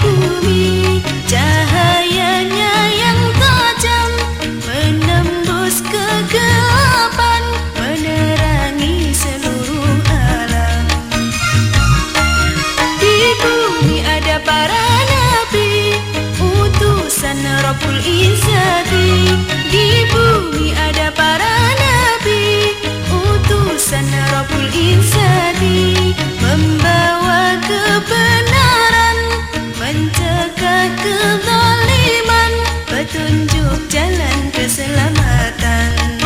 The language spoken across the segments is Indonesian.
bumi, cahayanya yang tajam menembus kegelapan, menerangi seluruh alam. Di bumi ada para nabi, utusan Rabbul Izzati. Di bumi ada para nabi, utusan Rabbul Izzati, membawa kebenaran, mencegah kezaliman, petunjuk jalan keselamatan.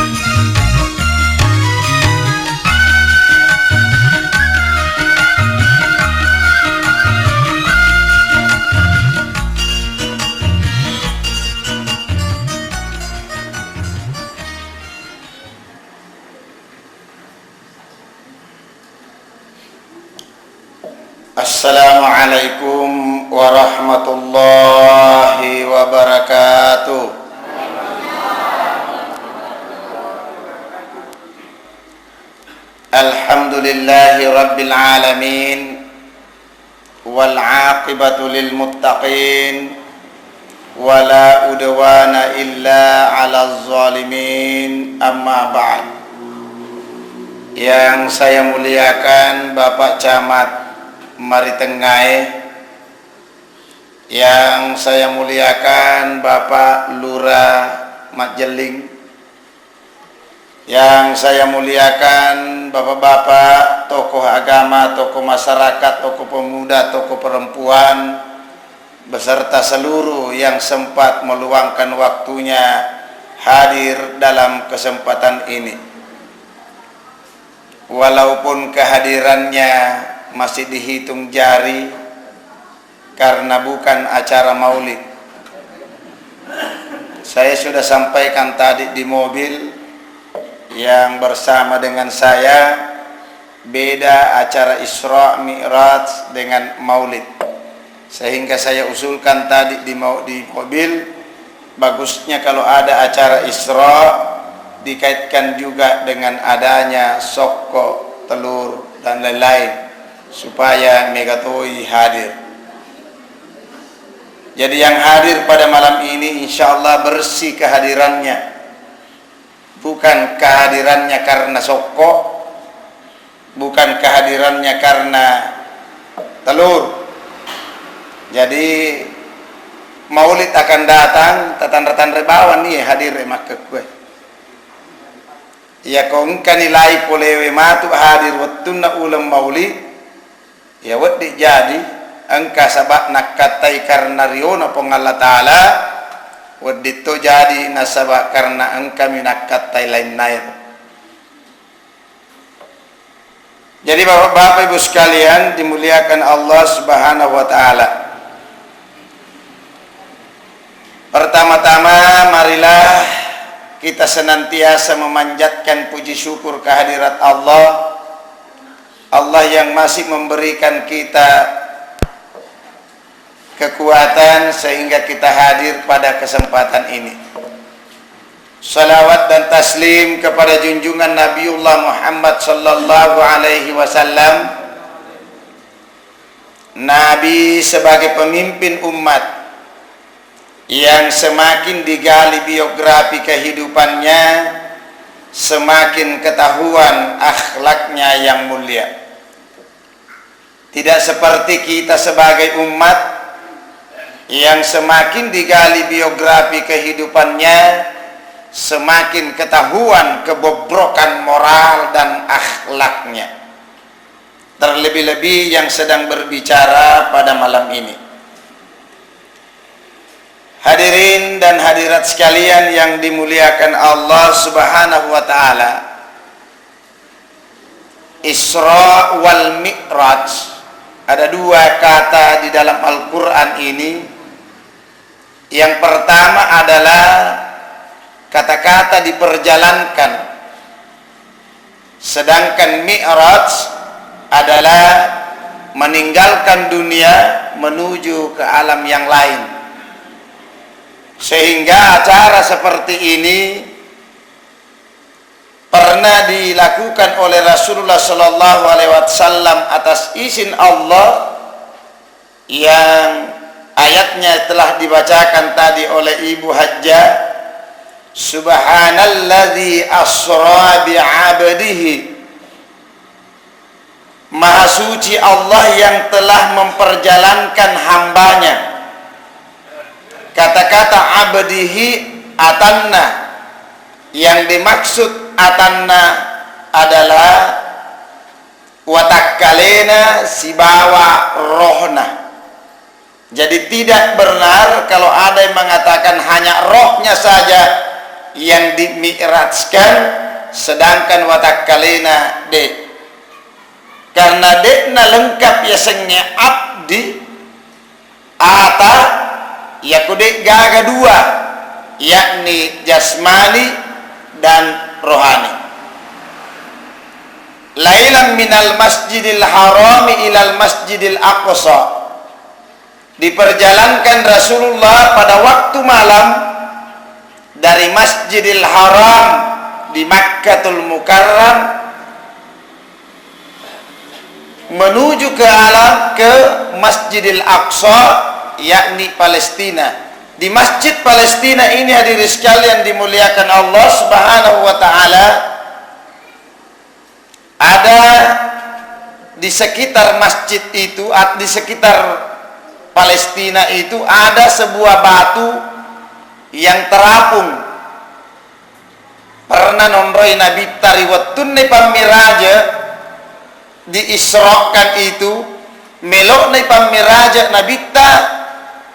Assalamualaikum warahmatullahi wabarakatuh. Alhamdulillahi rabbil alamin, wal aqibatu lil muttaqin, wala udwana illa 'alal zalimin. Amma ba'd. Yang saya muliakan Bapak Camat Maritengae, yang saya muliakan Bapak Lurah Majeling, yang saya muliakan bapak-bapak, tokoh agama, tokoh masyarakat, tokoh pemuda, tokoh perempuan, beserta seluruh yang sempat meluangkan waktunya hadir dalam kesempatan ini. Walaupun kehadirannya masih dihitung jari karena bukan acara maulid. Saya sudah sampaikan tadi di mobil, yang bersama dengan saya beda acara Isra Mi'raj dengan maulid, sehingga saya usulkan tadi di mobil, bagusnya kalau ada acara Isra dikaitkan juga dengan adanya soko, telur dan lain-lain, supaya Megatoi hadir. Jadi yang hadir pada malam ini insyaallah bersih kehadirannya, bukan kehadirannya karena soko, bukan kehadirannya karena telur. Jadi maulid akan datang, tatan-tatan rebawan nih hadir emak ke kue. Ya kau engkau nilai polewe matu hadir wattuna ulam maulid, ya waddi jadi engka sabak nak katai karena riona pong Allah Ta'ala, waddi to jadi nasabak karena engka minak katai lain nair. Jadi bapak-bapak ibu sekalian dimuliakan Allah Subhanahu wa Ta'ala. Pertama-tama marilah kita senantiasa memanjatkan puji syukur kehadirat Allah, Allah yang masih memberikan kita kekuatan sehingga kita hadir pada kesempatan ini. Salawat dan taslim kepada junjungan Nabiullah Muhammad sallallahu alaihi wasallam, Nabi sebagai pemimpin umat yang semakin digali biografi kehidupannya, semakin ketahuan akhlaknya yang mulia. Tidak seperti kita sebagai umat yang semakin digali biografi kehidupannya, semakin ketahuan kebobrokan moral dan akhlaknya. Terlebih-lebih yang sedang berbicara pada malam ini. Hadirin dan hadirat sekalian yang dimuliakan Allah Subhanahu wa Ta'ala, Isra wal Mi'raj, ada dua kata di dalam Al-Quran ini. Yang pertama adalah kata-kata diperjalankan, sedangkan Mi'raj adalah meninggalkan dunia menuju ke alam yang lain. Sehingga acara seperti ini pernah dilakukan oleh Rasulullah Sallallahu Alaihi Wasallam atas izin Allah, yang ayatnya telah dibacakan tadi oleh Ibu Hajja. Subhanalladzi asra bi'abdihi, Maha suci Allah yang telah memperjalankan hambanya. Kata-kata abdihi atanna, yang dimaksud atanna adalah watakkalena sibawa rohna. Jadi tidak benar kalau ada yang mengatakan hanya rohnya saja yang dimi'rajkan, sedangkan watakkalena de. Karena dekna lengkap ya sengnya abdi ata ya kudek gaga dua, yakni jasmani dan rohani. Lailan minal masjidil harami ilal masjidil aqsa, diperjalankan Rasulullah pada waktu malam dari Masjidil Haram di Makkatul Mukarram menuju ke Masjidil Aqsa, yakni Palestina. Di Masjid Palestina ini hadirin sekalian dimuliakan Allah Subhanahu wa taala, ada di sekitar masjid itu, di sekitar Palestina itu ada sebuah batu yang terapung. Pernah nonroi Nabi tariwatun pamiraja diisrokan itu melok ni pamiraja Nabi ta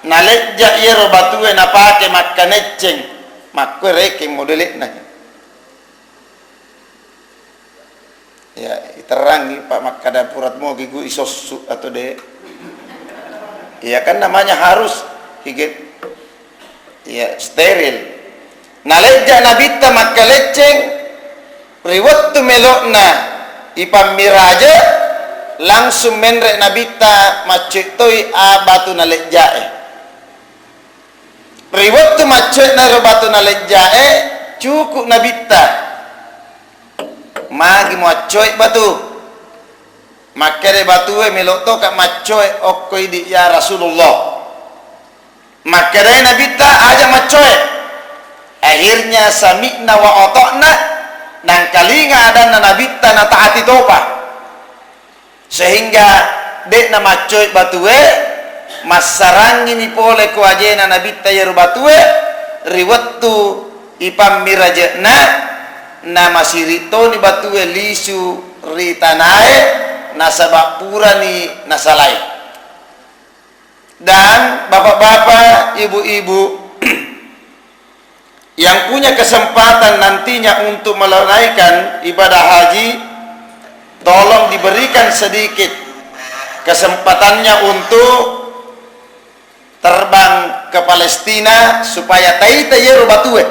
nalejja yero batu na pake makaneceng makwe reking modelik na ya iterangi Pak Makada purat mo gigu isosu atau de ya kan namanya harus higit ya steril. Nalejja nabita makaleceng riwat tu melokna ipamiraja langsung menrek nabita macetoi abatu nalejjae. Riwat tu macet na batu nalejjae cukup nabita magi mocoy batu makere batu melok to kak macoy okoi di ya Rasulullah. Makanya Nabi ta aja macoy. Akhirnya sami'na wa otokna, dan kalinga ada Nabi ta na taati topa. Sehingga dek na macoy batue masarangi ni pole ko ajena Nabi ta yeru batue riwattu ipam mirajna na masirito ni batue lisu ritanae nasabapura ni nasalai. Dan bapak-bapak, ibu-ibu yang punya kesempatan nantinya untuk menunaikan ibadah haji, tolong diberikan sedikit kesempatannya untuk terbang ke Palestina supaya taita yeru batue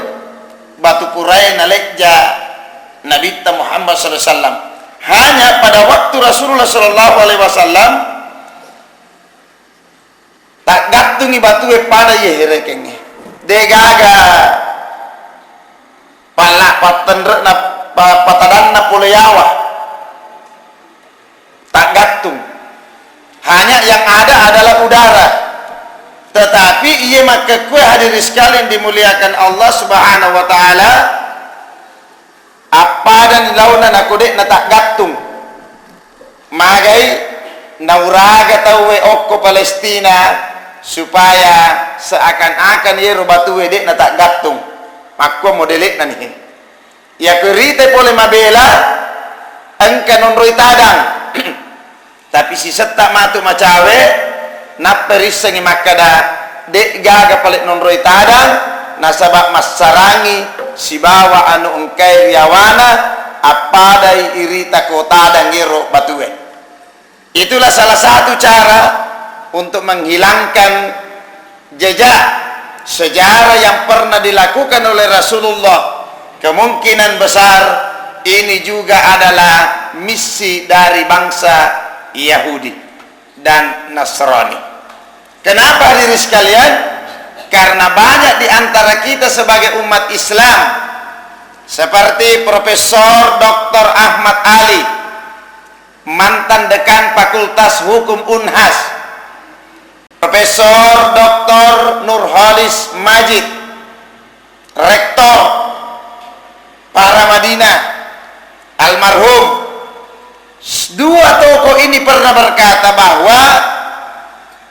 batu purai nalekja Nabi Muhammad SAW. Hanya pada waktu Rasulullah SAW tak gatungi batue pada ye herekenge degaga pala patenre na patadan na puleyawa tak gatung, hanya yang ada adalah udara. Tetapi ia maka kue hadirin sekalian dimuliakan Allah Subhanahu wa taala, apa dan launan aku dek na tak gatung magai nauraga tawe okko Palestina supaya seakan-akan ye robatu wedek na tak gatung makko modelik na nih ya kerite pole mabela engka nonroi tadang tapi si setak matu macawe na perisengi makada dek gaga palit nonroi tadang nasabak masarangi si bawa anu engkai riawana apadai irita ko tadang yero batue. Itulah salah satu cara untuk menghilangkan jejak sejarah yang pernah dilakukan oleh Rasulullah. Kemungkinan besar ini juga adalah misi dari bangsa Yahudi dan Nasrani. Kenapa hadirin sekalian? Karena banyak di antara kita sebagai umat Islam seperti Profesor Dr. Ahmad Ali, mantan dekan Fakultas Hukum Unhas, Profesor Dr. Nurholis Majid, Rektor Paramadina almarhum. Dua tokoh ini pernah berkata bahwa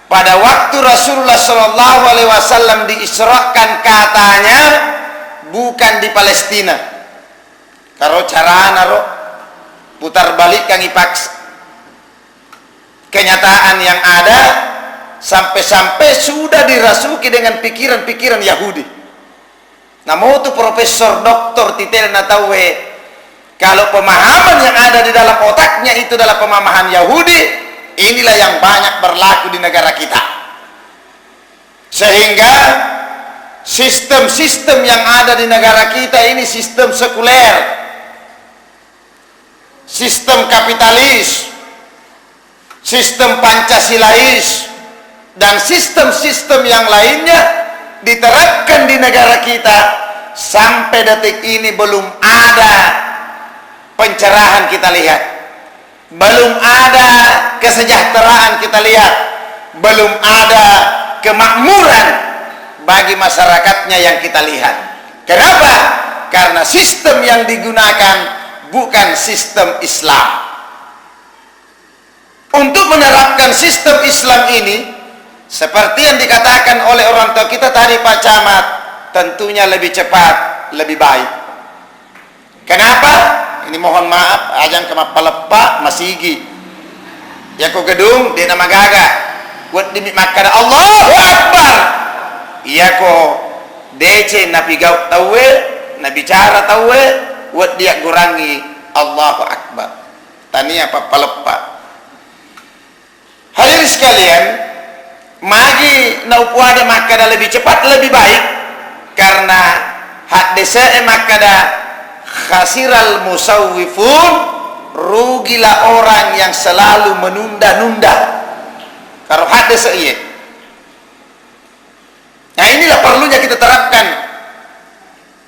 pada waktu Rasulullah Shallallahu Alaihi Wasallam diisrakan, katanya bukan di Palestina. Karo carana ro putar balik kang ipaksa. Kenyataan yang ada sampai-sampai sudah dirasuki dengan pikiran-pikiran Yahudi. Namun itu Profesor Doktor Titel Natawe, kalau pemahaman yang ada di dalam otaknya itu adalah pemahaman Yahudi, inilah yang banyak berlaku di negara kita. Sehingga sistem-sistem yang ada di negara kita ini sistem sekuler, sistem kapitalis, sistem Pancasilais, dan sistem-sistem yang lainnya diterapkan di negara kita. Sampai detik ini belum ada pencerahan kita lihat, belum ada kesejahteraan kita lihat, belum ada kemakmuran bagi masyarakatnya yang kita lihat. Kenapa? Karena sistem yang digunakan bukan sistem Islam. Untuk menerapkan sistem Islam ini, seperti yang dikatakan oleh orang tua kita tadi Pak Camat, tentunya lebih cepat, lebih baik. Kenapa? Ini mohon maaf, ajang kemapalepa masigi. Ya ko gedung di nama gaga. Buat demi makan Allahu Akbar. Iya ko DC nabi gaut tawe, nabi cara tawe, buat dia kurangi Allahu Akbar. Tania papalepa. Hadirin sekalian, magi naupuada makada lebih cepat lebih baik, karena hak desa makada khasiral musawwifun, rugilah orang yang selalu menunda-nunda. Kalau hak desa iya. Nah inilah perlunya kita terapkan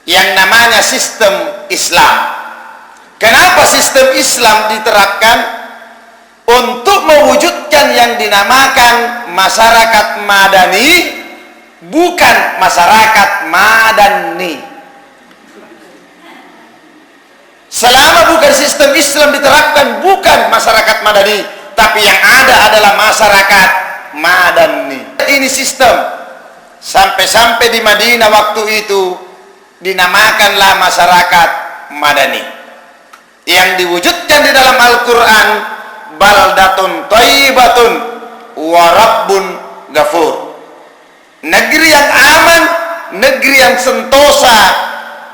yang namanya sistem Islam. Kenapa sistem Islam diterapkan? Untuk mewujudkan yang dinamakan masyarakat madani, bukan masyarakat madani. Selama bukan sistem Islam diterapkan, bukan masyarakat madani, tapi yang ada adalah masyarakat madani. Ini sistem. Sampai-sampai di Madinah waktu itu dinamakanlah masyarakat madani. Yang diwujudkan di dalam Al-Quran, baldatun thayyibatun wa rabbun ghafur. Negeri yang aman, negeri yang sentosa,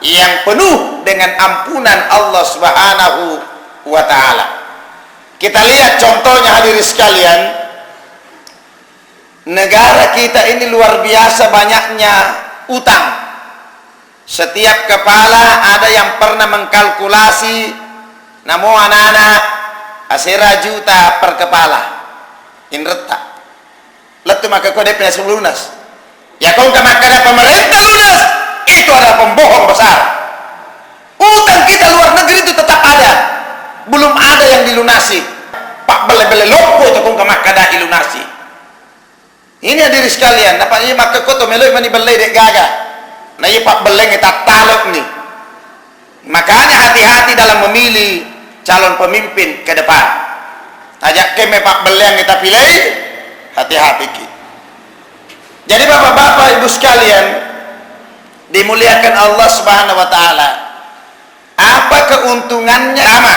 yang penuh dengan ampunan Allah Subhanahu wa taala. Kita lihat contohnya hadirin sekalian. Negara kita ini luar biasa banyaknya utang. Setiap kepala ada yang pernah mengkalkulasi, namun anak-anak asera juta per kepala inreta letu maka kau DP sebelum lunas ya kau maka pemerintah lunas, itu adalah pembohong besar. Utang kita luar negeri itu tetap ada, belum ada yang dilunasi. Pak bele-bele lopo itu kau maka ada dilunasi. Ini hadirin sekalian, dapat ini maka kau tu meloi mani belai dek gaga nah ini pak beleng kita taluk nih. Makanya hati-hati dalam memilih calon pemimpin ke depan. Ajak keme pak beleng kita pilih, hati-hati ki. Jadi bapak-bapak ibu sekalian dimuliakan Allah Subhanahu wa taala, apa keuntungannya? Sama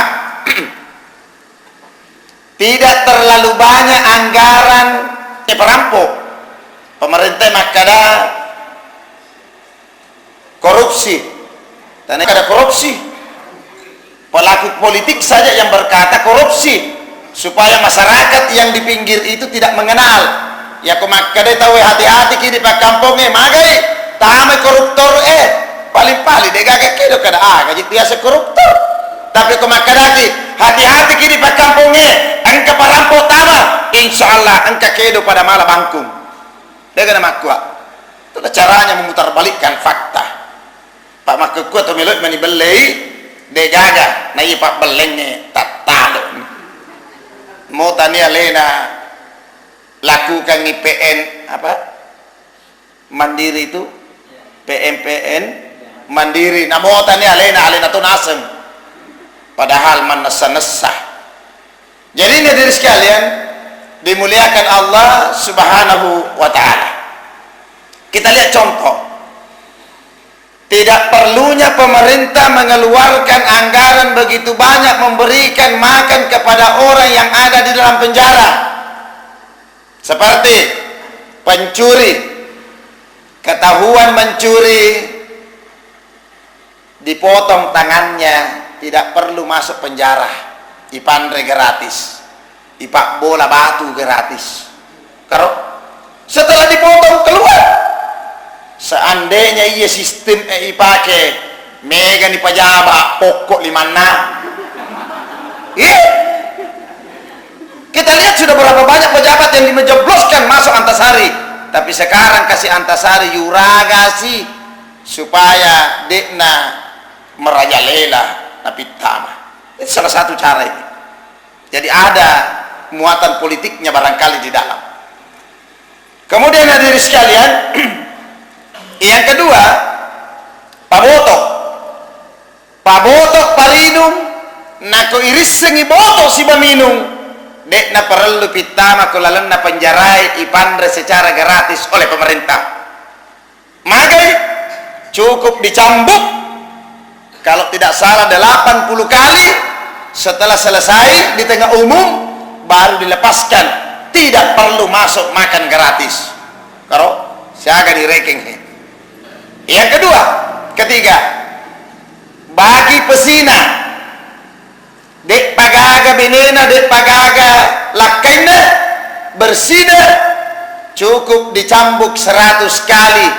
tidak terlalu banyak anggaran perampok. Pemerintah makada korupsi, dan ada korupsi. Pelaku politik saja yang berkata korupsi, supaya masyarakat yang di pinggir itu tidak mengenal. Ya kumakade tahu hati-hati kini pak kampungnya magai tame koruptor paling-paling dek gagak kedo kada gaji biasa koruptor. Tapi kumakade hati-hati kini pak kampungnya engka parampok tama, insyaallah engka kedo pada malam bangkung. Dek nama kuat. Itulah caranya memutarbalikkan fakta. Pak makku atau melot mani belai de gaga na ipak belengnya tak talo mau tania lena lakukan IPN apa mandiri itu PMPN mandiri namotani alena tu nasem padahal manasa-nasa. Jadi ini diri sekalian dimuliakan Allah Subhanahu wa ta'ala. Kita lihat contoh. Tidak perlunya pemerintah mengeluarkan anggaran begitu banyak memberikan makan kepada orang yang ada di dalam penjara. Seperti pencuri, ketahuan mencuri, dipotong tangannya, tidak perlu masuk penjara, ipandre gratis, ipak bola batu gratis. Kalau setelah dipotong keluar, seandainya iya sistem ipake mega ni pajaba pokok 56. Iya. Kita lihat sudah berapa banyak pejabat yang dimenjebloskan masuk Antasari, tapi sekarang kasih Antasari yuragasi supaya dekna merajalela napitama. Itu salah satu cara ini. Jadi ada muatan politiknya barangkali di dalam. Kemudian hadirin sekalian, yang kedua, pabotok parinum nako iris sengi botok si baminung dek na perlu pitama kulalan na penjarai ipandre secara gratis oleh pemerintah. Magai cukup dicambuk kalau tidak salah 80 kali, setelah selesai di tengah umum baru dilepaskan, tidak perlu masuk makan gratis. Kalau siaga direkeng. Yang kedua, ketiga, bagi pesina dek pagaga benena, dek pagaga lakaina bersina cukup dicambuk 100 kali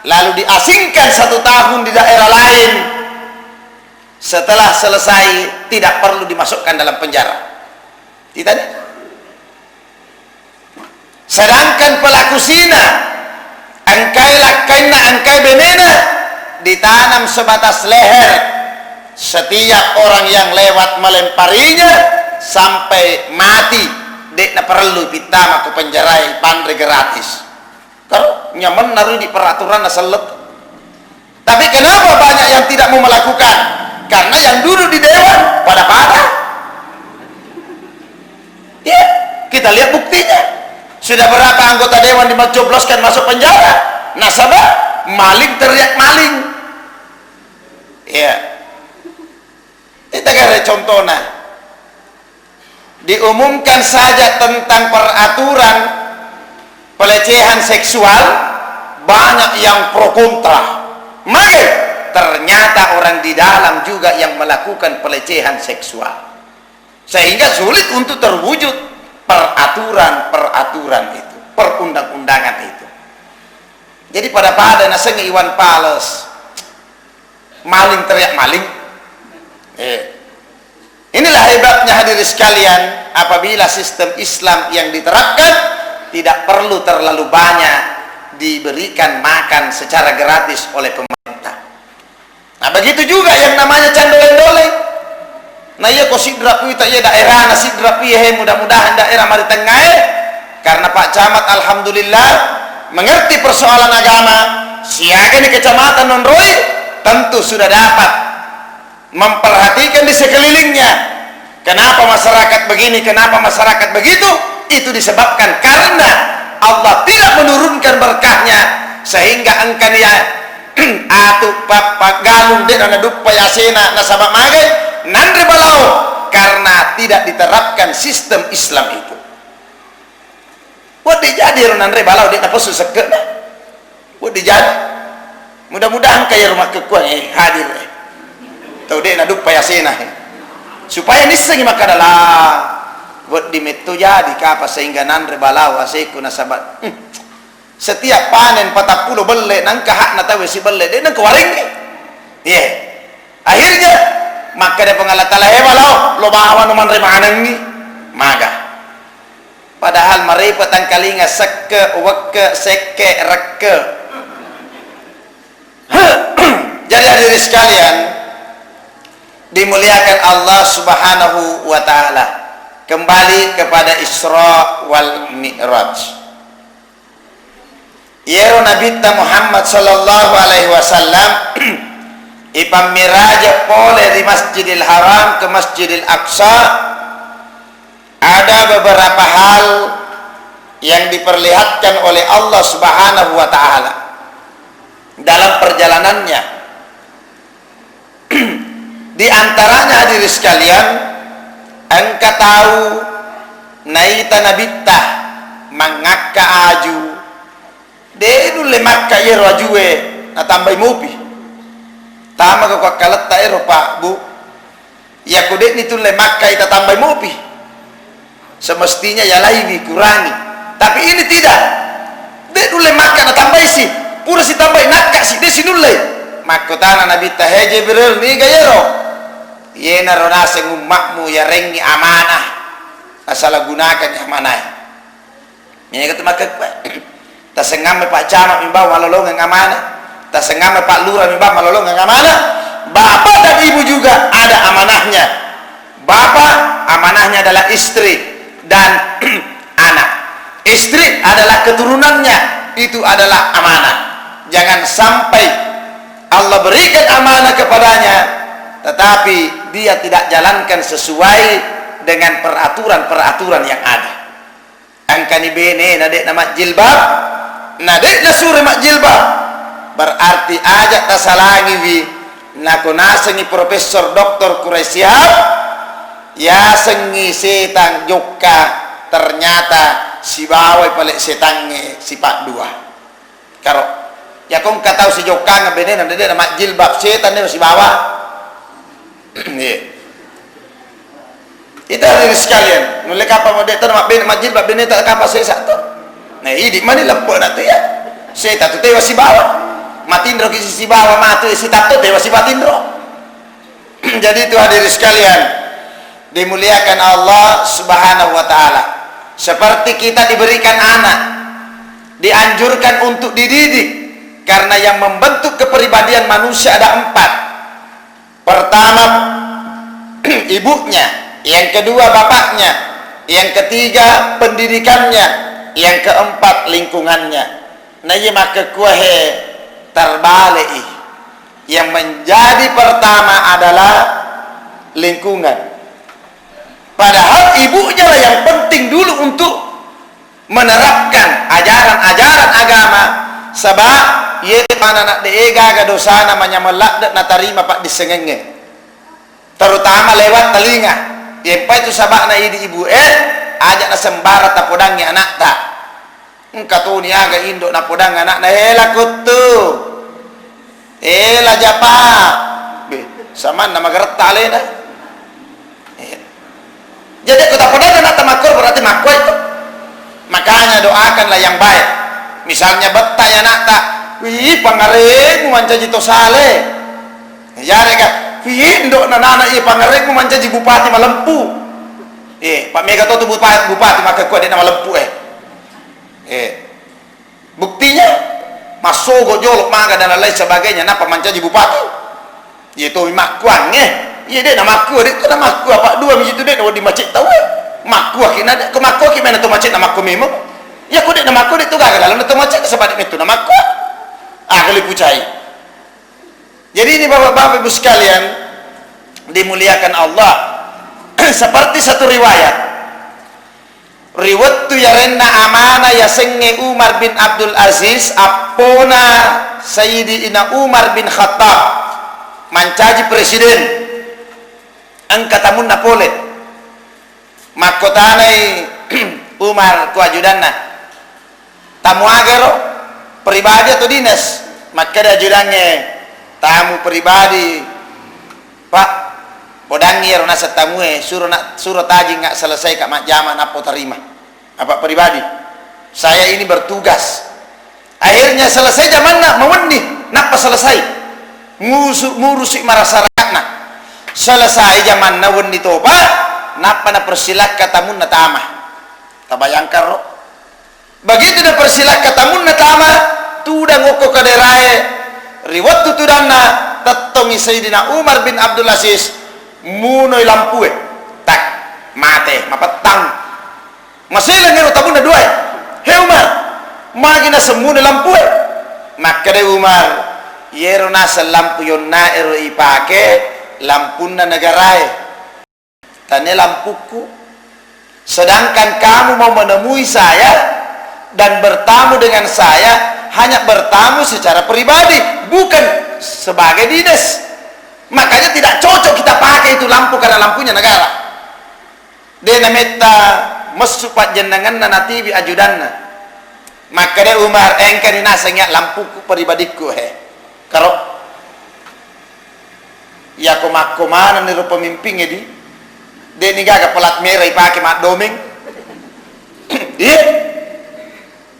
lalu diasingkan 1 tahun di daerah lain. Setelah selesai tidak perlu dimasukkan dalam penjara. Tidak. Sedangkan pelaku zina, angkai lakaina, angkai benena ditanam sebatas leher. Setiap orang yang lewat melemparinya sampai mati, dek na perlu pitama ke penjara pandre gratis. Kalau nyaman naruh di peraturan nasalet. Tapi kenapa banyak yang tidak mau melakukan? Karena yang duduk di dewan pada ya, kita lihat buktinya. Sudah berapa anggota dewan dicobloskan masuk penjara? Nasabah maling teriak maling. Ya. Kita ada contohnya. Diumumkan saja tentang peraturan pelecehan seksual, banyak yang pro kontra. Maka ternyata orang di dalam juga yang melakukan pelecehan seksual, sehingga sulit untuk terwujud peraturan itu, perundang-undangan itu. Jadi pada nasengi Iwan Pales maling teriak maling. Inilah hebatnya hadirin sekalian, apabila sistem Islam yang diterapkan tidak perlu terlalu banyak diberikan makan secara gratis oleh pemerintah. Nah begitu juga yang namanya candoleng-doleng. Nah iya kok sidrapi tak iya daerah na sidrapi mudah-mudahan daerah mari tengah karena Pak Camat alhamdulillah mengerti persoalan agama. Siaga di kecamatan Nonroi tentu sudah dapat memperhatikan di sekelilingnya. Kenapa masyarakat begini, kenapa masyarakat begitu? Itu disebabkan karena Allah tidak menurunkan berkahnya sehingga engkania atu papa galung de na dupa yasena nasabak magai nandre balau karena tidak diterapkan sistem Islam itu. Buat dijadi nandre balau de naposu sekena. Buat dijadi. Mudah-mudahan kaya rumah kekuan hadir. Tahu de na dupa yasena. Supaya niseng makadalah buat dimetu jadi kapa sehingga nandre balau aseku nasabat. Setiap panen 40 bele nang kahak na tahu si bele de nang kewaring iya akhirnya maka ada pengalatala balau lo bawa numan remanang ni maga padahal merepet ang kalinga sekke weke seke reke. Jadi hadirin sekalian dimuliakan Allah Subhanahu wa ta'ala, kembali kepada Isra wal Mi'raj. Yero Nabi Muhammad sallallahu alaihi wasallam ipam miraja pole di Masjidil Haram ke Masjidil Aqsa. Ada beberapa hal yang diperlihatkan oleh Allah Subhanahu wa taala dalam perjalanannya. Di antaranya hadirin sekalian, engkau tahu naita nabita mangaka aju de dulu makka yero ajue na tambay mupi tama ko kalat ta ero pak bu ya kudet ni tulle makka ita tambay mupi, semestinya ya lagi kurangi, tapi ini tidak. De dulu makka na tambay si pura si tambay nakka si de si dulu makotana nabi taheje Jibril ni gayero yena ronase ngummakmu ya rengi amanah asala gunakan amanah ini kata makka tasengame Pak Camat mimba malolong yang amanah, tasengame Pak Lurah mimba malolong yang amanah. Bapak dan ibu juga ada amanahnya. Bapak amanahnya adalah istri dan anak. Istri adalah keturunannya, itu adalah amanah. Jangan sampai Allah berikan amanah kepadanya tetapi dia tidak jalankan sesuai dengan peraturan-peraturan yang ada. Angkani bene nadek nama jilbab, nadek na suri mak jilbab, berarti ajak tasalangi wi nakuna sengi profesor doktor Quraisyab ya sengi setang joka ternyata si bawai paling setange si pak dua karo ya kong katau si joka ngebene nadek nama jilbab setan ni si bawah. Itu hadirin sekalian, mulai kapan mau datang mak ben majid bab ben tak kapan saya satu. Nah, ini mana lempo nak tu ya? Saya tak tu tewa si bawah. Matindro kisi si bawah matu si tak tu tewa si batindro. Jadi itu hadirin sekalian, dimuliakan Allah Subhanahu wa taala. Seperti kita diberikan anak, dianjurkan untuk dididik karena yang membentuk kepribadian manusia ada 4. Pertama ibunya, yang kedua bapaknya, yang ketiga pendidikannya, yang keempat lingkungannya. Nah, ia maka kuahe terbalik. Yang menjadi pertama adalah lingkungan. Padahal ibunya lah yang penting dulu untuk menerapkan ajaran-ajaran agama. Sebab ia mana nak deega ga dosa namanya melak na tarima pak disengenge. Terutama lewat telinga. Yepa itu sabak na idi ibu ajak na sembara tapodangnya anak tak. Engkau tu ni aga induk na podang anak na hela kutu. Hela japa. Sama nama gerta lena. Jadi aku tak podang anak tamakor berarti makwa itu. Makanya doakanlah yang baik. Misalnya betai anak tak. Wih pangareng mancaji to sale. Jare ka induk na anak i pangareng mancaji bupati Malempu. Pak Mega tu bupati maka kuat dia nama Lempu buktinya masuk jolok maga dan lain sebagainya napa mancaji bupati. Itu makuan iya dia nama aku dia tu nama aku apa dua begitu dia di masjid tahu maku kina dia ke maku ki mana tu masjid nama aku memang ya aku dia nama aku dia tu gagal dalam tu masjid sebab itu nama aku kali pucai. Jadi ini bapak-bapak ibu sekalian dimuliakan Allah. Seperti satu riwayat tu ya renna amana ya senge Umar bin Abdul Aziz apona Sayyidina Umar bin Khattab mancaji presiden angkatamun Napole makotanai Umar ku ajudanna tamu agero pribadi atau dinas maka ada ajudannya tamu pribadi pak bodangi rona setamue suruh taji nggak selesai kak mak jama napo terima apa pribadi saya ini bertugas akhirnya selesai zaman nak mewenih napa selesai ngurusi marasyarakatna selesai zaman na wenih tobat napa na persilak katamun na tamah tabayangkan ro begitu na persilak katamun na tamah tudang ngoko kaderae riwat tutudanna tatongi Sayyidina Umar bin Abdul Aziz munoi lampue tak mate mapatang masih ngero tabuna dua he Umar magina semune lampu maka de Umar yero nasa lampu yonna ero ipake lampuna negarae tane lampuku sedangkan kamu mau menemui saya dan bertamu dengan saya hanya bertamu secara pribadi bukan sebagai dinas, makanya tidak cocok kita pakai itu lampu karena lampunya negara. Dena meta mesupat jenengan na TV ajudanna. Maka dia Umar engka dinasanya lampuku pribadiku he. Karo ya komak-komana ni pemimpinnya di. Deni gaga pelat merah ipake mak domeng. Iya.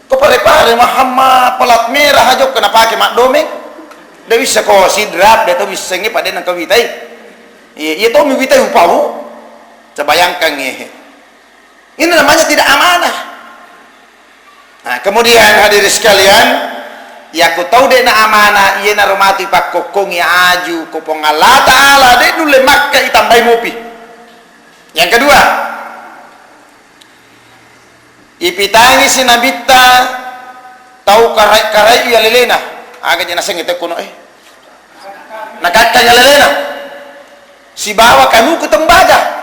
Ko pare-pare mahamma pelat merah aja kena pake mak domeng. Dia bisa ko sidrap dia to bisa ngi pada nang kawitai. Iya to mi witai upau. Bayangkan ini namanya tidak amanah. Nah, kemudian hadirin sekalian, ya aku tahu dek na amanah, iya na rumati pak kokong ya aju, kopong Allah Taala dek dulu makka itambai mopi. Yang kedua, ipitangi sinabita tahu karai ya lelena, agak jena sengit kuno nakakanya lelena, si bawa kanu ke tembaga.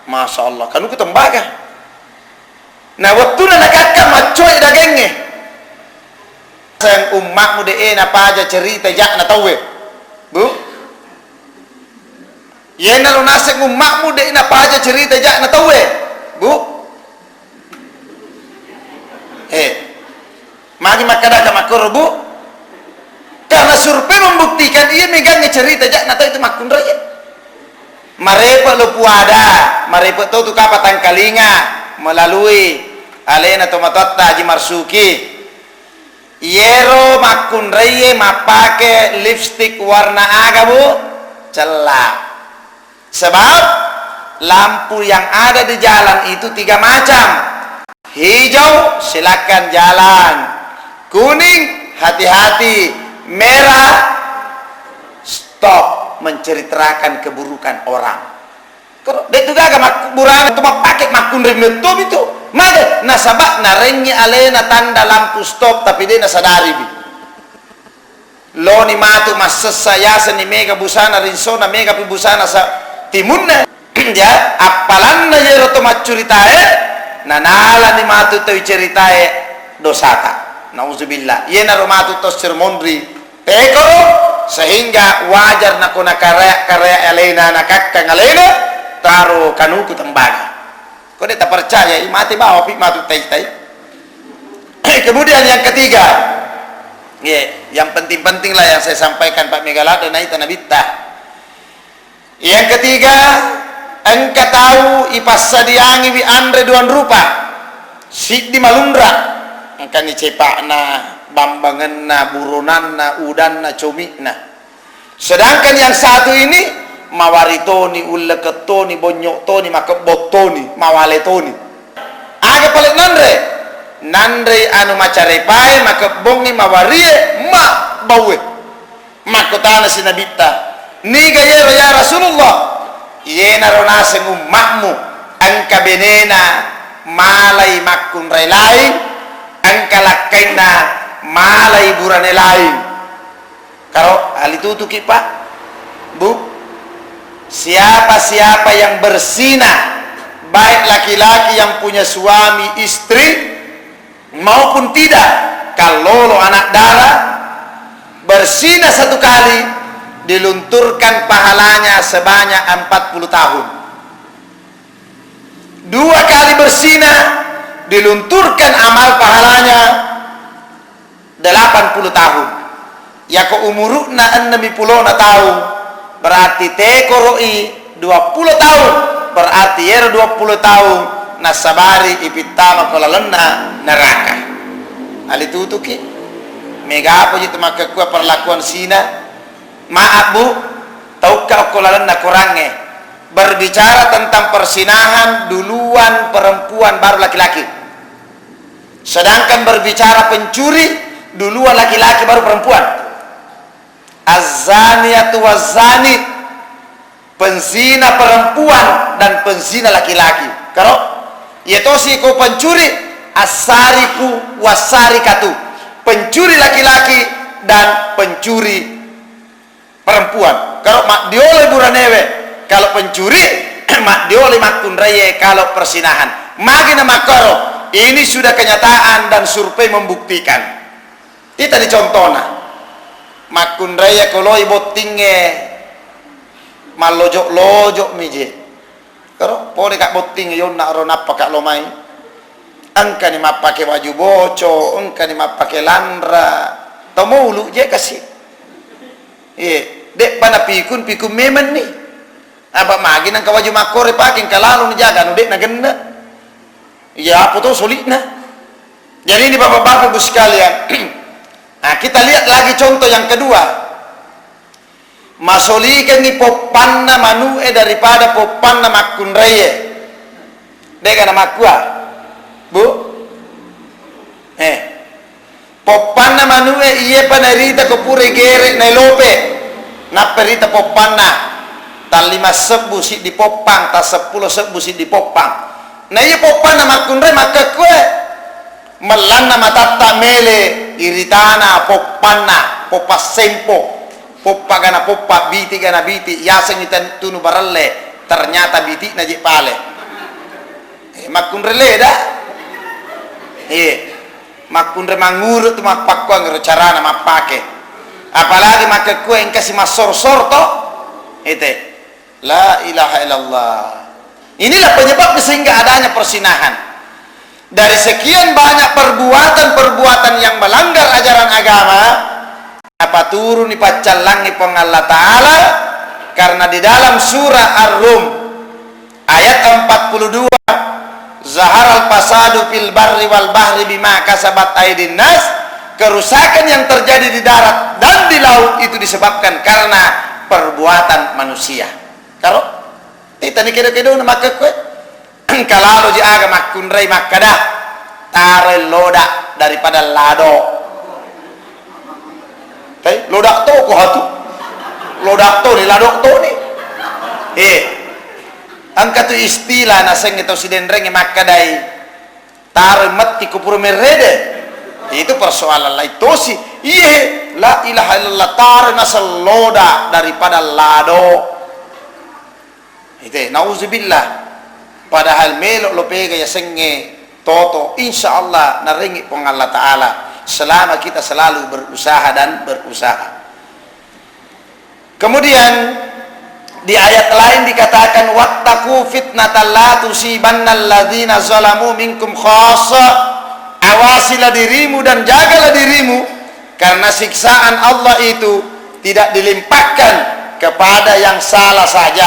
Masya Allah, kanu ke tembaga. Nah, waktu na nakakak macoy dagengnya. Sayang umakmu de apa aja cerita jak na tahu bu. Yena lu naseng umakmu de apa aja cerita jak na tahu bu. Mari makada makor bu. Karena survei membuktikan ia megangnya cerita jak na tahu itu makun raya. Marepa lupu ada, marepa tu kapatan kalinga melalui alena tomatotta Haji Marsuki. Yero makun reye mapake lipstick warna aga bu, celak. Sebab lampu yang ada di jalan itu 3 macam. Hijau silakan jalan, kuning hati-hati, merah stop. Menceritakan keburukan orang. Kalau dia tu gaga makburan itu pakai makun remetom itu, mana nasabak narengi alena tanda lampu stop tapi dia nasadari bi. Lo ni matu masessa ya seni mega busana rinsona mega pi busana sa timunna ya apalanna yero to macuritae nanala ni matu to ceritae dosata. Nauzubillah. Yena romatu to sermondri tekoro sehingga wajar nakuna karya elena nakakkan elena taruh kanuku tembaga. Kau tak percaya mati bawa pi matu tai. Kemudian yang ketiga, yang penting-penting lah yang saya sampaikan Pak Megalada na itu nabita. Yang ketiga, engkau tahu ipasa diangi wi andre duan rupa sik di malundra engkau ni cepakna bambanganna, burunanna, udanna, comikna. Sedangkan yang satu ini mawaritoni, uleketoni, bonyotoni, makebotoni, mawaletoni. Aga paling nandre anu macarepai, makebongi, mawarie, bawe. Makotana sinabita. Niga yero ya Rasulullah. Yena ronaseng umakmu, angka benena malai makun relai, angka lakaina malai burane lain. Kalau hal itu tuh Pak Bu, siapa-siapa yang bersinah, baik laki-laki yang punya suami istri maupun tidak, kalau lo anak darah bersinah 1 kali dilunturkan pahalanya sebanyak 40 tahun. 2 kali bersinah dilunturkan amal pahalanya 80 tahun. Ya ko umuruna 60 tahun berarti tekoroi 20 tahun berarti ya 20 tahun nasabari ipitama kolalena neraka. Ali tutuki mega apa jitu maka ku perlakuan sina. Maaf Bu, tahukah kolalena kurangnya berbicara tentang persinahan duluan perempuan baru laki-laki. Sedangkan berbicara pencuri duluan laki-laki baru perempuan. Az-zaniyatu waz-zani, penzina perempuan dan penzina laki-laki. Kalau yetosi ko pencuri asariku wasarikatu, pencuri laki-laki dan pencuri perempuan. Kalau mak diole buranewe, kalau pencuri mak diole makun raya kalau persinahan. Magina makaro, ini sudah kenyataan dan survei membuktikan. Kita dicontohna makun raya koloi botinge malojok-lojok mije. Kalau boleh kak botinge yon nak ronap pakak lomai. Angka ni mak pakai baju boco, angka ni mak pakai landra. Tau mulu je kasih. Dek pana pikun memen ni. Apa magi nang kawaju makore paking kalalu ni jaga nu dek na genda. Ya apa tu solidna. Jadi ini bapak-bapak ibu sekalian. Nah, kita lihat lagi contoh yang kedua. Masolikan ni popanna manue daripada popanna makun reye. Dek nama makua. Bu. Popanna manue iye panarita ko pure gere na lope. Na perita popanna tal 5 sebu si di popang ta 10 sebu si di popang. Na iye popanna makun re maka kue melana matata mele iritana popanna popa sempo poppa gana poppa biti gana biti yaseng itan tunu baralle ternyata biti na je pale. Makun re leda. Makun re mangurut mapakwa ngero carana mapake. Apalagi maka kue yang kasih masor-sor toh itu la ilaha illallah. Inilah penyebab sehingga adanya persinahan. Dari sekian banyak perbuatan-perbuatan yang melanggar ajaran agama, apa turun di pacalangi peng Allah Ta'ala, karena di dalam surah Ar-Rum ayat 42, zaharal fasadu fil barri wal bahri bima kasabat aydin nas, kerusakan yang terjadi di darat dan di laut itu disebabkan karena perbuatan manusia. Kalau kita ni kira-kira nak makan kue, kalau je aga makun rai makadah taruh lodak daripada lado. Lodak tu ko hatu, lodak tu ni ladok tu ni. Angka tu istilah naseng itu sidenreng makadai taruh mati kupur merede. Itu persoalan lain tosi. Iye la ilaha illallah taruh nasal loda daripada lado. Itu nauzubillah. Padahal melok lo pega ya senge toto insyaallah naringi pong Allah Ta'ala selama kita selalu berusaha dan berusaha. Kemudian di ayat lain dikatakan wattaqu fitnatal la tusibannal ladzina zalamu minkum khassa. Awasilah dirimu dan jagalah dirimu karena siksaan Allah itu tidak dilimpahkan kepada yang salah saja,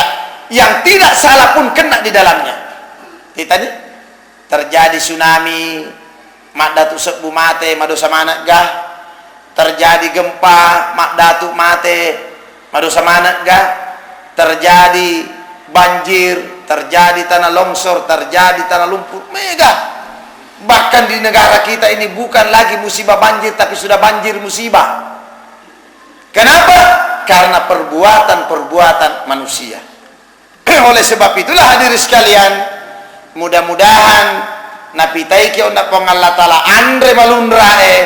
yang tidak salah pun kena di dalamnya. Kita ni terjadi tsunami, mak datuk sebu mate, madosa mana gah? Terjadi gempa, mak datuk mate, madosa mana gah? Terjadi banjir, terjadi tanah longsor, terjadi tanah lumpur, mega. Bahkan di negara kita ini bukan lagi musibah banjir, tapi sudah banjir musibah. Kenapa? Karena perbuatan-perbuatan manusia. Oleh sebab itulah hadirin sekalian, mudah-mudahan napitaiki onda pong Allah Ta'ala andre malunrae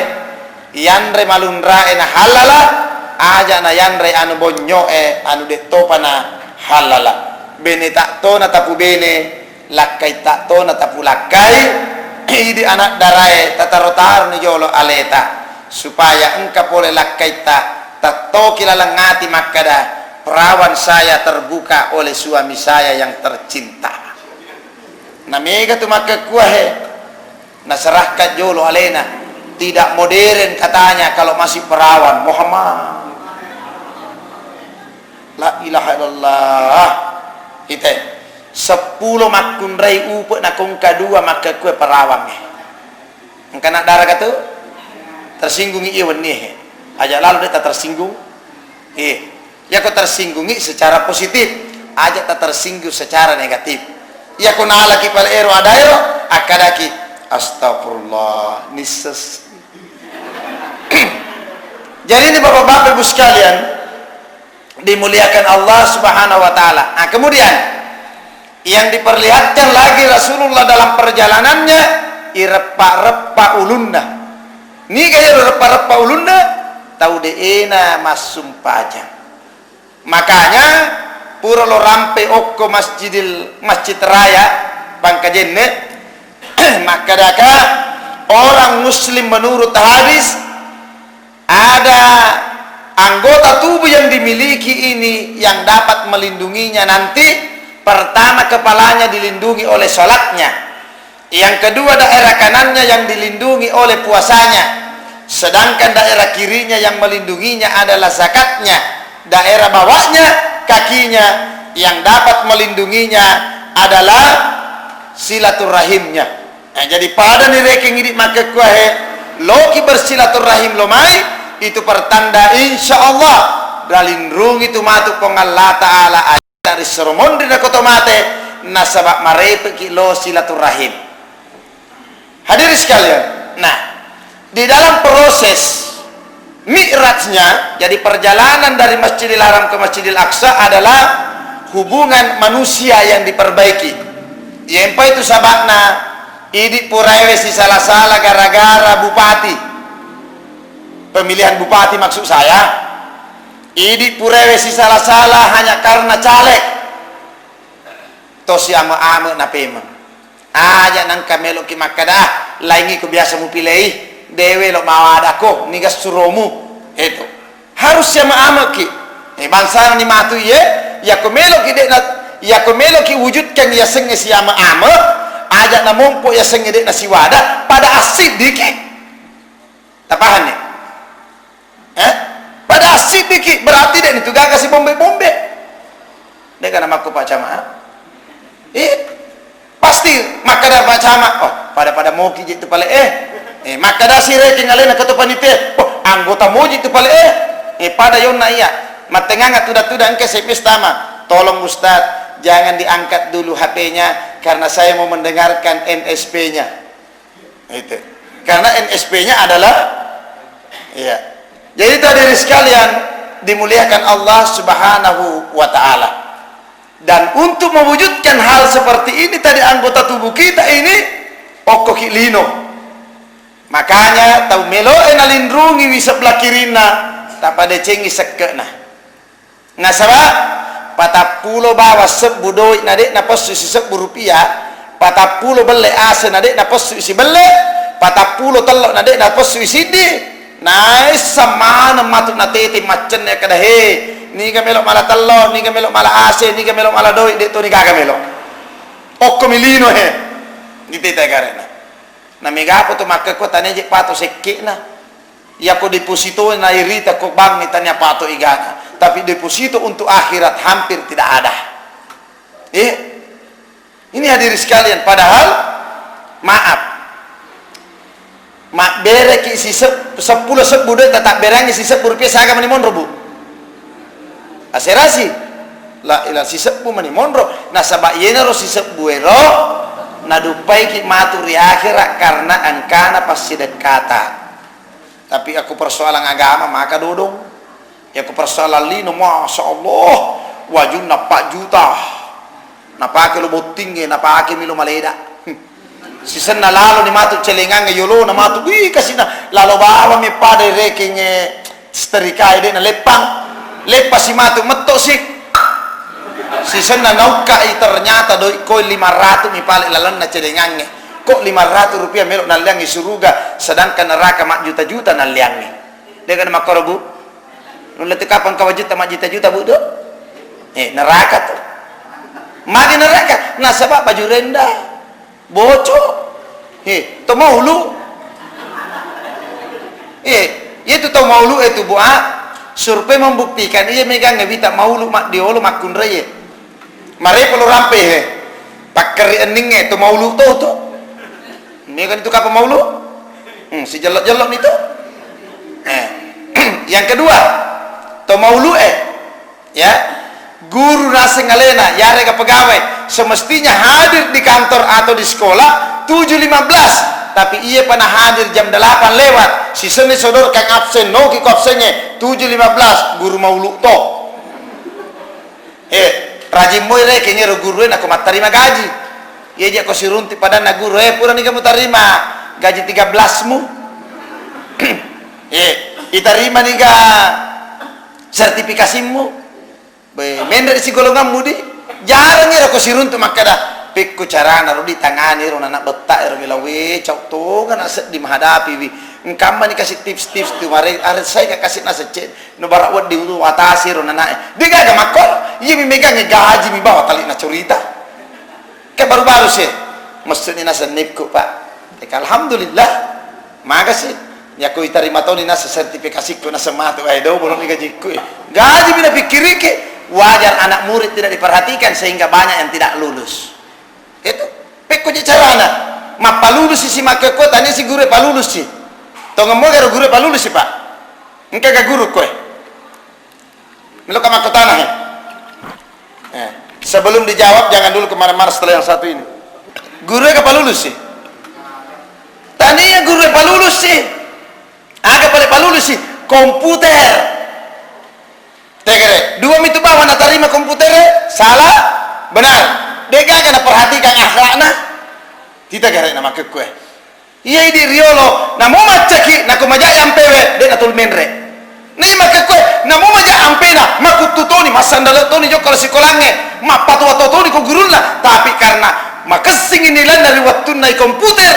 na halala aja na yanre anu bonyoe anu dettopa na halala bene tak to na tapu bene lakai tak to na tapu lakai idi anak darae tatarotar ni jolo aleta supaya engkau boleh lakai tak to kilalangati makada perawan saya terbuka oleh suami saya yang tercinta. Namega tu maka kuahe naserahkan jolo alena tidak modern katanya kalau masih perawan Muhammad la ilaha illallah ite 10 makun rai upuk na kong kadua maka kue perawan engka nak darah kata tersinggung iwan nih aja lalu dia tak tersinggung ya kau tersinggungi secara positif aja tak tersinggung secara negatif. Ya kuna lagi pal ero adayo akadaki astagfirullah nises. Jadi ini bapak-bapak ibu sekalian, dimuliakan Allah Subhanahu wa taala. Nah, kemudian yang diperlihatkan lagi Rasulullah dalam perjalanannya irepa-repa ulunna. Ni kaya repa-repa ulunna tau deena masum pajang. Makanya pura lo rampe okko masjid raya Bangkajenne maka daka orang muslim menurut hadis ada anggota tubuh yang dimiliki ini yang dapat melindunginya nanti. Pertama, kepalanya dilindungi oleh sholatnya. Yang kedua, daerah kanannya yang dilindungi oleh puasanya. Sedangkan daerah kirinya yang melindunginya adalah zakatnya. Daerah bawahnya, kakinya, yang dapat melindunginya adalah silaturahimnya. Nah, jadi pada nireking ini maka kuahe loki bersilaturahim lomai itu pertanda insya Allah dalindrung itu matu pong Allah Ta'ala dari seromon di nakotomate nasabak marepeki lo silaturahim. Hadirin sekalian, nah di dalam proses mi'rajnya, jadi perjalanan dari Masjidil Haram ke Masjidil Aqsa adalah hubungan manusia yang diperbaiki. Yempa itu sabakna idik purewe si salah-salah gara-gara bupati, pemilihan bupati maksud saya. Idik purewe si salah-salah hanya karena caleg tosi ama-ama na pemang aja nang kamelo ki makadah laingi ko biasa mu pilih dewe lo mawadako nigas suromu itu harus ama-ama ki bangsa ni matu ye ya komelo ki de na ya komelo ki wujudkan ya senge si ama-ama aja na mompo ya senge de na siwada pada asid dikit tapahan ni pada asid dikit berarti dek itu gak kasih bombe-bombe dek kan nama aku Pak Camat pasti maka dah Pak Camat oh pada mau kijit tu pale maka dah si reking alena ketua panitia oh anggota moji tu pale pada yon na iya matenganga tuda-tuda engke sepis tama tolong Ustaz jangan diangkat dulu HP-nya karena saya mau mendengarkan NSP-nya itu karena NSP-nya adalah iya. Jadi hadirin sekalian dimuliakan Allah Subhanahu wa taala. Dan untuk mewujudkan hal seperti ini tadi anggota tubuh kita ini pokok lino. Makanya tau melo enalindrungi wi sebelah kirina tak pada cengi sekena. Nasaba patapulo bawa sebu doi nade na posu si sebu rupiah, patapulo belle ase nade na posu si belle, patapulo telok nade na posu sidi. Nice sama na matut na tete macen ya kada he ni ka melok mala tello ni ka melok mala ase ni ka melok mala doi de to ni ka melok okko milino he ni tete karena na migapo to makko tane je pato sekke na ya ko deposito na irita ko bang ni tanya pato igana tapi deposito untuk akhirat hampir tidak ada ini hadirin sekalian padahal maaf mak bere ki si 10 sebudo tetap berangi si 10 rupiah saga mani monro bu aserasi la ila si 10 mani monro nasaba yena ro si 10 ero nadupai ki maturi akhirat karena angkana pasti dekata tapi aku persoalan agama maka dodong ya aku persoalan lino masya Allah wajun na 4 juta na pake lo botingge na pake milo maleda si senna lalo ni matu celengange yolo na matu wi kasina lalo bawa mi pada rekenye sterika ide na lepa si matu meto si senna nauka ternyata doi koi 500 mi pale lalan na celengange kok 500 rupiah melok na liangi suruga sedangkan neraka mak juta-juta na liangi dengan makoro bu nulati kapan kawajuta mak juta-juta bu do neraka tuh madi neraka nasabak baju rendah bocor to maulu itu to maulu itu buah survei membuktikan ia megang ngevita maulu mak diolo makun reye mare perlu rampe pakkeri endingnya to maulu to ini kan itu kapal maulu si jelok-jelok itu yang kedua to maulu ya guru nasi ngalena yare ke pegawai semestinya hadir di kantor atau di sekolah 7.15 tapi ia pernah hadir jam 8 lewat si seni sodor kang absen no ki absennya 7.15 guru maulu to rajin mo reke nyero guru nak terima gaji. Ye je ko sirunti pada na guru pura ni kamu terima gaji 13 mu. Iterima ni ga sertifikasimu. Be mender si golongan mudi jarang nyero ko sirunti makada pikku carana ro ditangani ro anak betak ro bilawe cau to kan aset di menghadapi wi engkam ni kasih tips-tips tu mari are saya kasih nase cek no barak wad di atasi ro anak dia ga makol iya mi megang gaji mi bawa tali na cerita ke baru-baru sih mesti nase nipku pak alhamdulillah makasih ya ko terima tahun nase sertifikasi ko nase matu ai do bolong gaji ku gaji bila pikir ke wajar anak murid tidak diperhatikan sehingga banyak yang tidak lulus. Itu pekko je carana ma palulus si make ko tani si guru palulus si to ngemo garo guru palulus si pak engke ga guru ko melo kama ko tanah sebelum dijawab jangan dulu kemana-mana setelah yang satu ini guru ga palulus si tani ya guru palulus si aga pale palulus si komputer tegere dua mitu bawa na terima komputer salah benar dega kana perhatikan akhlakna kita gara nama kekue iya di riolo namu macaki naku maja ampewe de natul menre nei makekue namu maja ampena makututoni masandalo toni jo kalau sikolange mapatu watotoni ko gurulna tapi karena makesing ini lan dari waktu naik komputer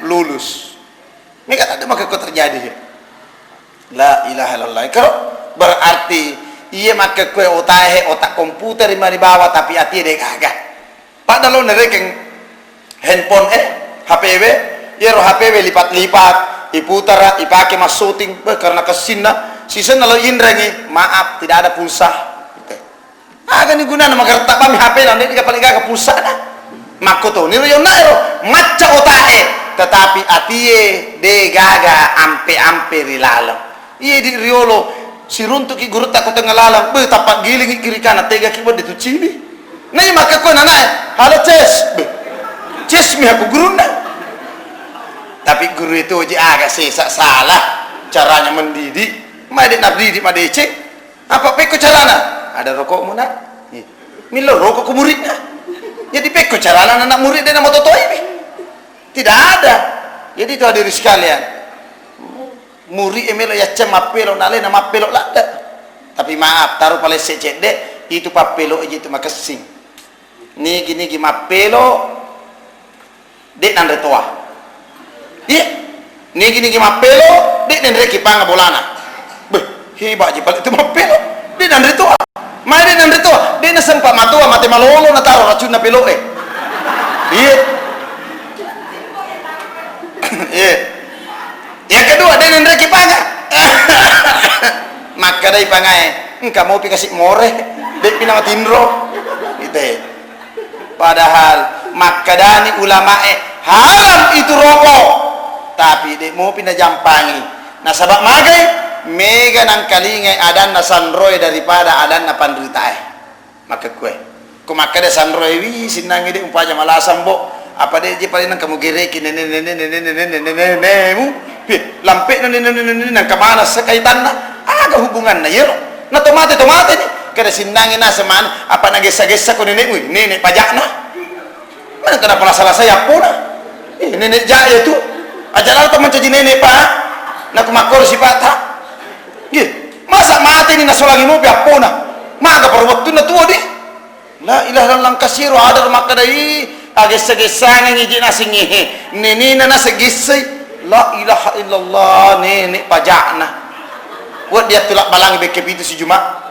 lulus mega ada makekue terjadi la ilaha illallah kalau berarti iya makekue otak komputer di bawah tapi hati de kagak padahal nerekeng handphone HPW yero HPW lipat-lipat iputar ipake mas syuting karena kesinna sisen lo indrangi maaf tidak ada pulsa aga ni guna nama kerta kami HP nanti tiga paling gak pulsa dah makoto ni yo nairo maca otae tetapi atie de gaga ampe rilalam iya di riolo si runtuk ki guru takut tengah lalang tapak giling kiri kanan tega kibat itu cili nih maka ko nanai halo ces mi aku guru na tapi guru itu aja agak sesak salah caranya mendidik made nabdidik made cek apa peko carana ada rokokmu nak milo rokok ke muridnya jadi peko carana anak murid dan moto ini tidak ada jadi itu hadirin sekalian murid emelo ya cem apelo nale nama apelo lada tapi maaf taruh pale secede itu papelo aja itu makasing niki mapelo dek nan retoa iya niki mapelo dek nan reki panga bolana beh hebat je balik itu mapelo dek nan retoa mai dek nan retoa dek na sempat matua mate malolo na taro racun na pelo iya iya yang kedua dek nan reki panga maka dai pangai engka mau pikasih more dek pinama tindro itu padahal makadani ulamae haram itu rokok tapi dek mau pindah jampangi nah sabab magai mega nang kalinge adan na sanroy daripada adan na pandritae maka kue ku maka de sanroy wi sinangi de umpanya malasam bo apa de je paling nang kamu gereki nenemu lampe nang kamana sekaitanna aga hubungan na yero na tomate ni kada sinangin na seman apa nagesa-gesa ko nenek pajakna mana kada pala salah saya puna nenek jaya tu ajaran to mencaji nenek pa nak makor si pata masa mati ni nasolagi mo pia puna maga par waktu na tuo di la ilaha illallah kasiru ada makadai agesa-gesa ngiji nasingi nenina na segisi la ilaha illallah nenek pajakna buat dia tulak balangi bekep itu si Jumat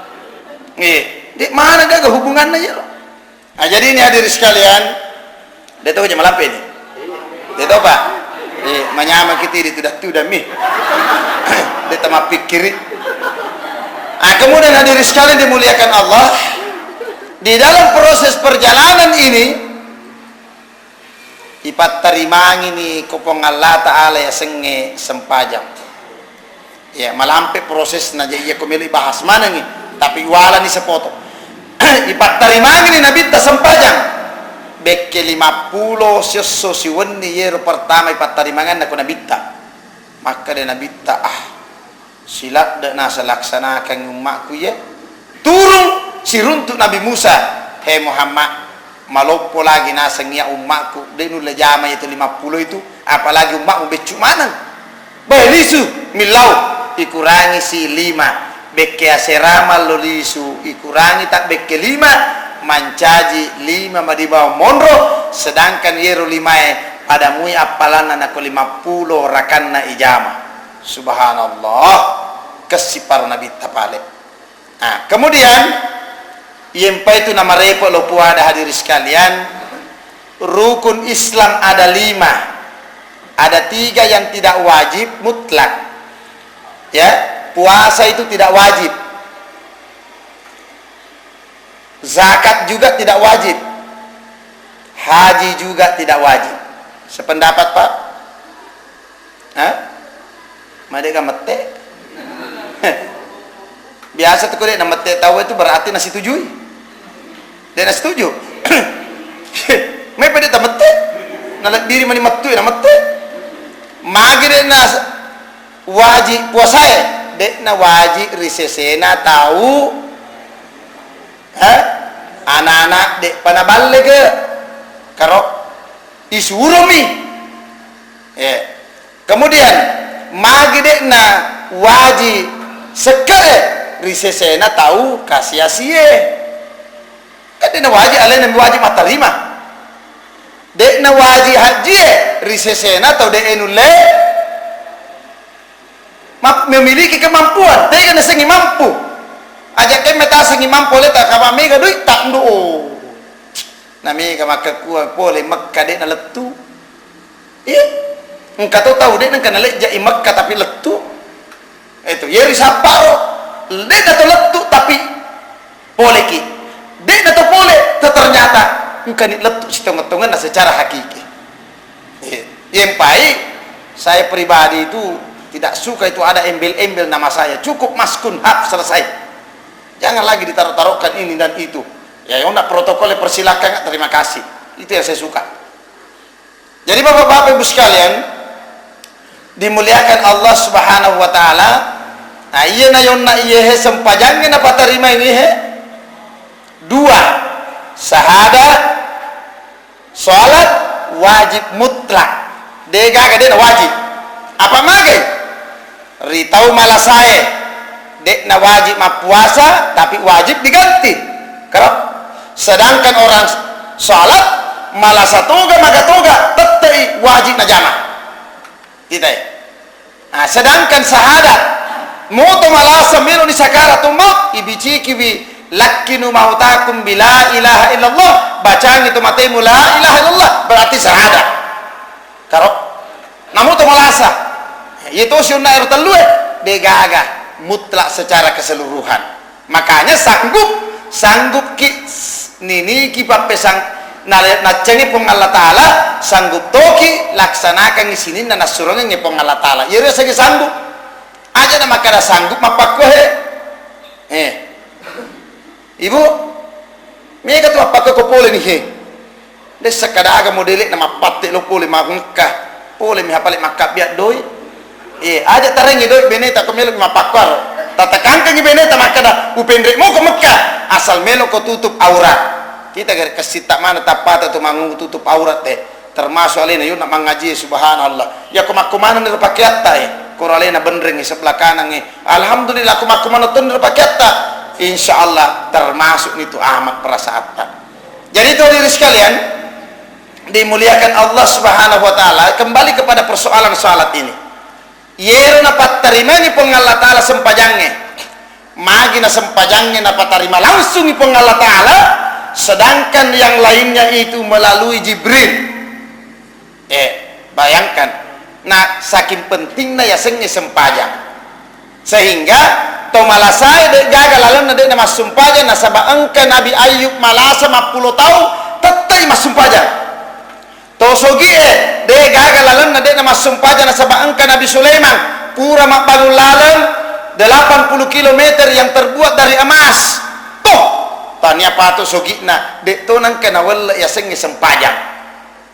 di mana gak hubungannya ya nah jadi ini hadirin sekalian dia tahu jam lampe ini dia tahu pak menyama kita di tidak mi dia tak pikir kemudian hadirin sekalian dimuliakan Allah di dalam proses perjalanan ini ipat tarimang ini kopong Allah Ta'ala ya senge sempajang ya malampe proses na iya kumili bahas mana nih tapi wala ni sepoto ipat tarimang ni nabi ta sempajang bekke 50 sesso siwenni yero pertama ipat tarimangan na ko nabita maka de nabita silat de nasa laksanakan umakku ya turun si runtuk Nabi Musa, hei Muhammad, maloppo lagi nasengia umatku, denu lejama itu 50 itu, apalagi umatmu becuk mana? Belisu milau ikurangi si 5, bekke aserama lolisu ikurangi tak bekke 5, mancaji 5 madibawa monro, sedangkan yero 5 pada mui apalana nako 50 rakanna ijama. Subhanallah, kesipar Nabi tapale. Nah, kemudian yempa itu nama repot lo puada hadir sekalian, rukun Islam ada 5, ada 3 yang tidak wajib mutlak, ya. Puasa itu tidak wajib, zakat juga tidak wajib, haji juga tidak wajib. Sependapat Pak? Hah? Madeka mete? Biasa tuh kode nama mete tahu itu berarti nasi tujui. Dia nasi tuju. Me pada tak mete? Nalak diri mani matu na mete. Magire nas wajib puasa dek na wajib risesena tahu. Hah? Anak-anak dek panaballe ke karo isurumi, ya. Kemudian magide na wajib sekale risesena tahu kasiasie, kadena wajib alena wajib matarima, dek na wajib haji risesena tahu dek enule memiliki kemampuan, dek na sengi mampu, ajak meta sengi mampu leta kama mega duit tak ndo. Nami maka kuat boleh Mekah dek na letu. Engkau tahu dek nak nalek jai Mekah tapi letu. Itu yeri sapao dek na to letu tapi boleh ki. Dek na to boleh ternyata engkau ni letu setengah-tengah secara hakiki. Yang baik saya pribadi itu tidak suka itu ada embel-embel nama saya. Cukup maskun hak selesai. Jangan lagi ditaruh-taruhkan ini dan itu. Ya, yang nak protokolnya persilakan, terima kasih. Itu yang saya suka. Jadi bapak-bapak ibu sekalian, dimuliakan Allah Subhanahu wa taala. Nah, iya na yon na iya he sempajangnya na patarima ini he. 2, syahadat, salat wajib mutlak. Dega gede na wajib. Apa magai? Ritau malasae. Dek na wajib ma puasa tapi wajib diganti. Kerap sedangkan orang salat malah satuga magatuga tetei wajib na jama kita. Nah, sedangkan syahadat mutu malah samiru ni sakaratul maut ibici kibi lakinu mautakum bila ilaha illallah, bacaan itu matemu la ilaha illallah berarti syahadat karo namun tu malasa itu sunnah air telue degaga mutlak secara keseluruhan. Makanya sanggup ki nini ki papesang nacengi pong Allah Ta'ala sanggup toki laksanakan di sini dan nasurongnya ngepong Allah Ta'ala. Yeri segi sanggup aja nama kada sanggup mapakohe. Ibu mereka tuh apa ko pole nih he. Des sekada aga modelik nama patte lo pole magungkah pole mi hapale makap biat doi. Aja tarengi doi beneta ko melo mapakor. Tatakan ke beneta makada upendre mo ko Mekah asal melo ko tutup aurat. Kita kasih tak mana tapat atau mangu tutup aurat teh termasuk alena yun nak mengaji subhanallah ya kumakumana ni pakiatta koralena bendring sebelah kanan alhamdulillah kumakumana tun pakiatta insyaallah termasuk itu amat perasaatan. Jadi itu diri sekalian dimuliakan Allah Subhanahu wa taala, kembali kepada persoalan salat ini. Yero na patarimani pong Allah taala sempajangnya magi na sempajangnya na patarima langsung pong Allah taala, sedangkan yang lainnya itu melalui Jibril. Bayangkan nah saking pentingnya ya sengnya sempajang sehingga to malasai de gagal lalan de nama sumpajang nasaba angka Nabi Ayub malasa 50 tahun tetai mas sumpajang to sogi de gagal lalan de nama sumpajang nasaba angka Nabi Sulaiman pura mak bangun lalan 80 km yang terbuat dari emas toh tanya patu sogina dek to nang kena wala ya sengi sempajang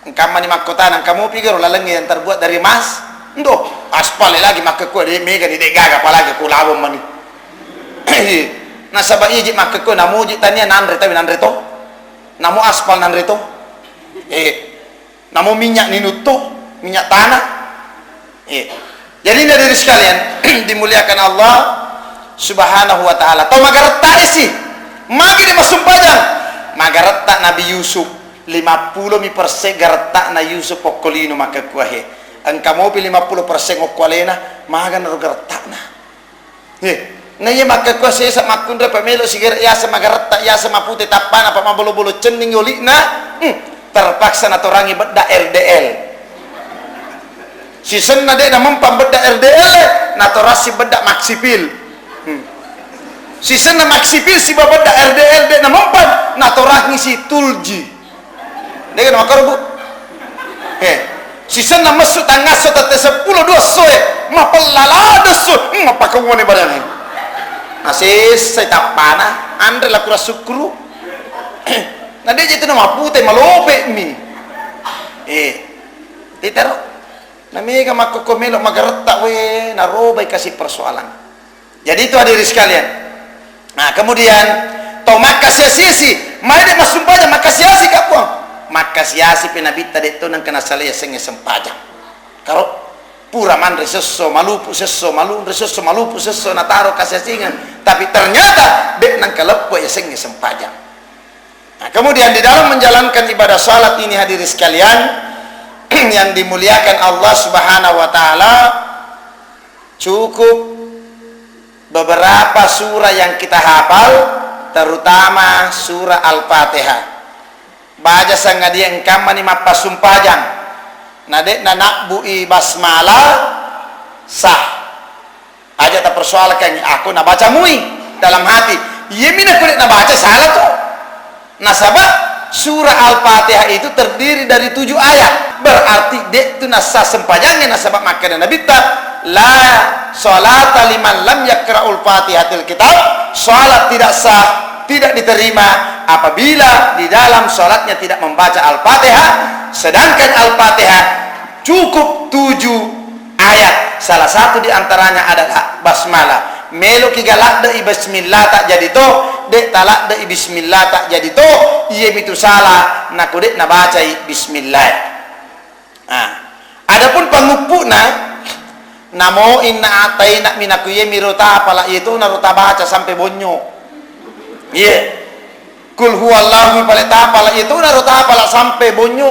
engkama ni makota nang kamu pikir lalengi yang terbuat dari emas ndo aspal lagi maka ku de mega ni dek gaga apalagi ku lawom mani nasaba iji makeko namu ji tania nandre tapi nandre to namu aspal nandre to namu minyak ninuto minyak tanah jadi ini dari sekalian dimuliakan Allah subhanahu wa ta'ala to magaretta isi magi di masumpajang magaretta Nabi Yusuf 50% garetta na Yusuf pokkolino makekuahe angka mo 50% ngokkwalena magan ro garetta na na iya makakwa siya sa makundra pamelo sigara iya sa magarata iya sa maputi tapana pa mabolo-bolo cening yuli na terpaksa na torangi bedda RDL si sen na de na mampam bedda RDL na torasi bedda maksipil si sen na maksipil si bedda RDL de na mampam na torangi si tulji de kan makaro bu si sen na masuk tangaso tate 10 2 soe mapalala so mapakawone barane asis saya tak panah andre la kura sukru nah dia jadi nama putih malope mi ditero na mega makoko melo magaretta we na robai kasih persoalan jadi itu hadirin sekalian nah kemudian to makasiasi mai de masumpaja makasiasi kapuang makasiasi penabita de to nang kana salaya senge sempajang karo pura man resoso malupu sesso malun resoso malupu sesso nataro kasiasingan tapi ternyata dek nang kalepo ya seng sempajang. Nah, kemudian di dalam menjalankan ibadah salat ini hadirin sekalian yang dimuliakan Allah Subhanahu wa taala cukup beberapa surah yang kita hafal terutama surah Al-Fatihah. Baca sangadia engkam mani mappa sumpajang nadek nanak bui basmalah sah aja tak persoalkan aku nak baca mui dalam hati yemina kulit nak baca salah tuh nasabah surah Al-Fatihah itu terdiri dari 7 ayat berarti dek tu nasa sempajangnya nasabah makanya Nabi ta la salata liman lam yakra'ul fatihatil kitab salat tidak sah tidak diterima apabila di dalam salatnya tidak membaca Al-Fatihah sedangkan Al-Fatihah cukup 7 ayat salah satu diantaranya adalah basmalah melo ki galak de bismillah tak jadi to dek talak de bismillah tak jadi to iye mitu salah nak dek na baca bismillah adapun pangupuna namo inna ataina minaku ye mirota pala itu naruta baca sampai bonyo kul huwallahu paleta pala itu naruta pala sampai bonyo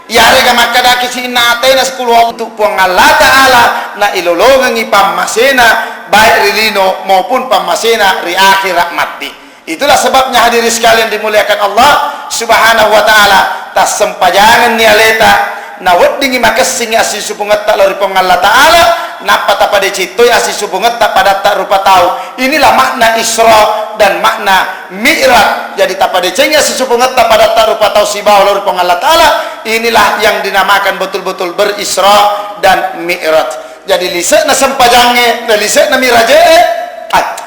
yare ga makadaki si inate na sekuluh untuk puang Allah Ta'ala na ilolongan pamasena baik rilino maupun pamasena ri akhirat mati. Itulah sebabnya hadirin sekalian dimuliakan Allah Subhanahu wa taala tas sempajangan ni aleta na weddingi makasing asi supungat tak lori pong Allah Ta'ala napa ta pada citoy asi supungat tak pada tak rupa tahu. Inilah makna Isra dan makna Mi'raj. Jadi tak pada cengi asi supungat tak pada tak rupa tahu si bawah lori pong Allah Ta'ala. Inilah yang dinamakan betul-betul berisra dan Mi'raj. Jadi lisan na sempajange dan lisan na Mi'raje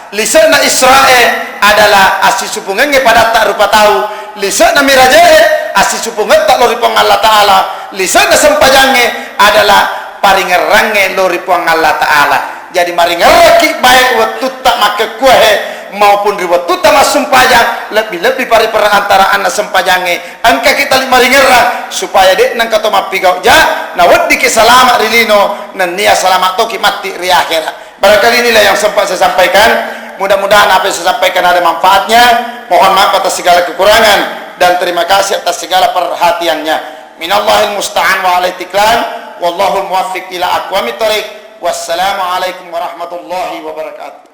lisan na Isra'e adalah asi supungange pada tak rupa tahu lisan na Mi'raje asi supungat tak lori pong Allah Ta'ala lisan na sempajange adalah paringerange lori pong Allah Ta'ala. Jadi maringeraki baik waktu tak make kuahe maupun riwat tuta masumpajang lebih-lebih pari perantara anak sempajange angka kita maringerang supaya dek nang kato mapigau ja na waddi ke selamat rilino nan nia selamat toki mati ri akhirat. Barangkali inilah yang sempat saya sampaikan. Mudah-mudahan apa yang saya sampaikan ada manfaatnya. Mohon maaf atas segala kekurangan dan terima kasih atas segala perhatiannya. Minallahil musta'an wa alaihi tiklan wallahul muwaffiq ila aqwamit thoriq. Wassalamualaikum warahmatullahi wabarakatuh.